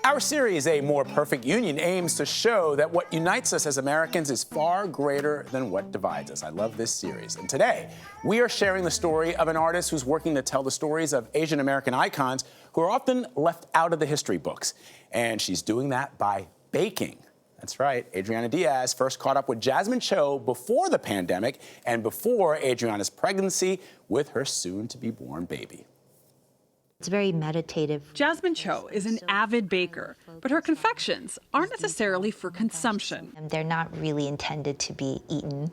Our series, A More Perfect Union, aims to show that what unites us as Americans is far greater than what divides us. I love this series. And today, we are sharing the story of an artist who's working to tell the stories of Asian American icons who are often left out of the history books. And she's doing that by baking. That's right. Adriana Diaz first caught up with Jasmine Cho before the pandemic and before Adriana's pregnancy with her soon-to-be-born baby. It's very meditative. Jasmine Cho is an avid baker, but her confections aren't necessarily for consumption. They're not really intended to be eaten.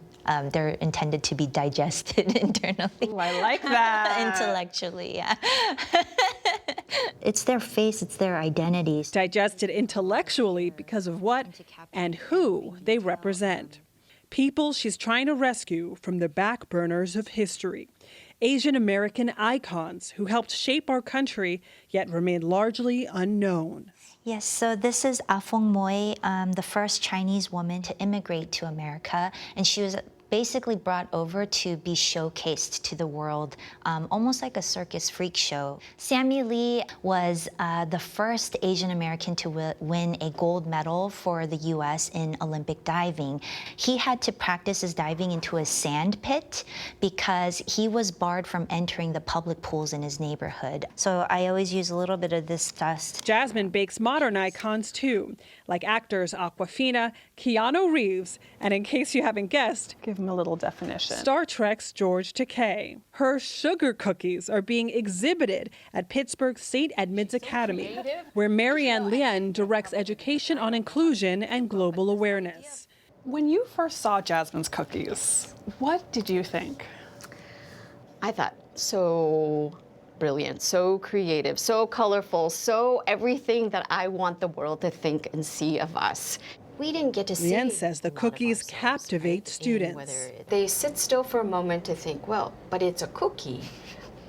They're intended to be digested internally. Ooh, I like that. Intellectually, yeah. It's their face, it's their identities. Digested intellectually because of what and who they represent. People she's trying to rescue from the back burners of history. Asian American icons who helped shape our country, yet remain largely unknown. Yes, so this is Fong Moi, the first Chinese woman to immigrate to America, and she was basically brought over to be showcased to the world, almost like a circus freak show. Sammy Lee was the first Asian American to win a gold medal for the U.S. in Olympic diving. He had to practice his diving into a sand pit because he was barred from entering the public pools in his neighborhood. So I always use a little bit of this dust. Jasmine bakes modern icons too, like actors Awkwafina, Keanu Reeves, and in case you haven't guessed, give him a little definition, Star Trek's George Takei. Her sugar cookies are being exhibited at Pittsburgh's St. Edmund's Academy, where Marianne Lien directs education on inclusion and global awareness. When you first saw Jasmine's cookies, what did you think? I thought, so brilliant, so creative, so colorful, so everything that I want the world to think and see of us. We didn't get to see. Lien says the cookies captivate students. They sit still for a moment to think, well, but it's a cookie.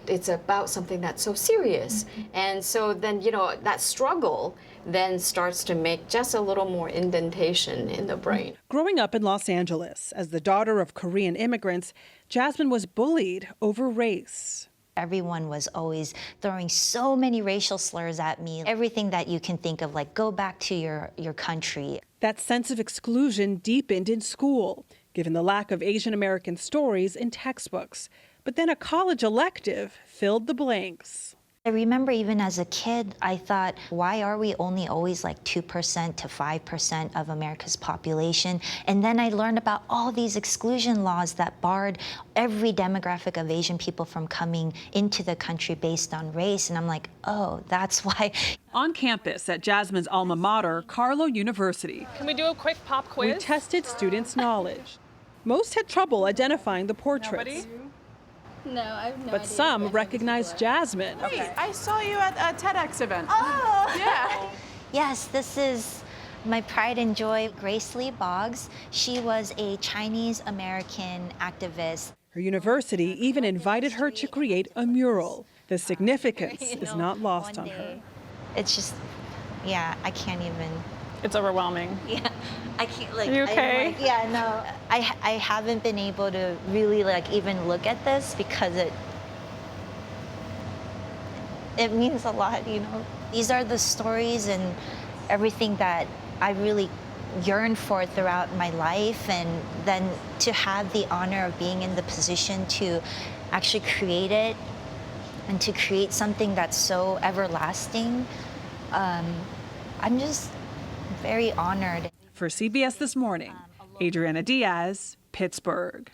It's about something that's so serious. And so then, you know, that struggle then starts to make just a little more indentation in the brain. Growing up in Los Angeles as the daughter of Korean immigrants, Jasmine was bullied over race. Everyone was always throwing so many racial slurs at me. Everything that you can think of, like, go back to your country. That sense of exclusion deepened in school, given the lack of Asian American stories in textbooks. But then a college elective filled the blanks. I remember even as a kid, I thought, why are we only always like 2% to 5% of America's population? And then I learned about all these exclusion laws that barred every demographic of Asian people from coming into the country based on race. And I'm like, oh, that's why. On campus at Jasmine's alma mater, Carlow University, Can we do a quick pop quiz? we tested students' knowledge. Most had trouble identifying the portraits. Nobody? No, I have no But idea. some recognized Jasmine. Wait, I saw you at a TEDx event. Oh! Yeah. Yes, this is my pride and joy, Grace Lee Boggs. She was a Chinese American activist. Her university even invited her to create a mural. The significance is not lost on her. It's just, yeah, I can't even. It's overwhelming. Yeah, I can't, like. Are you okay? Yeah, no, I haven't been able to really, like, even look at this because it means a lot, you know. These are the stories and everything that I really yearned for throughout my life, and then to have the honor of being in the position to actually create it and to create something that's so everlasting, I'm just very honored. For CBS This Morning, Adriana Diaz, Pittsburgh.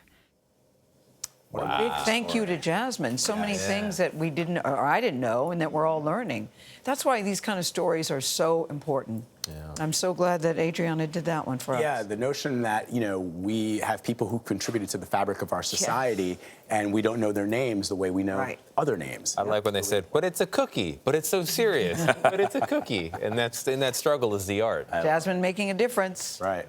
What a big thank you to Jasmine. So many things that we didn't, or I didn't know, and that we're all learning. That's why these kind of stories are so important. Yeah. I'm so glad that Adriana did that one for us. Yeah, the notion that, you know, we have people who contributed to the fabric of our society, and we don't know their names the way we know other names. I like when they said, but it's a cookie, but it's so serious, but it's a cookie. And that struggle is the art. Jasmine making a difference. Right.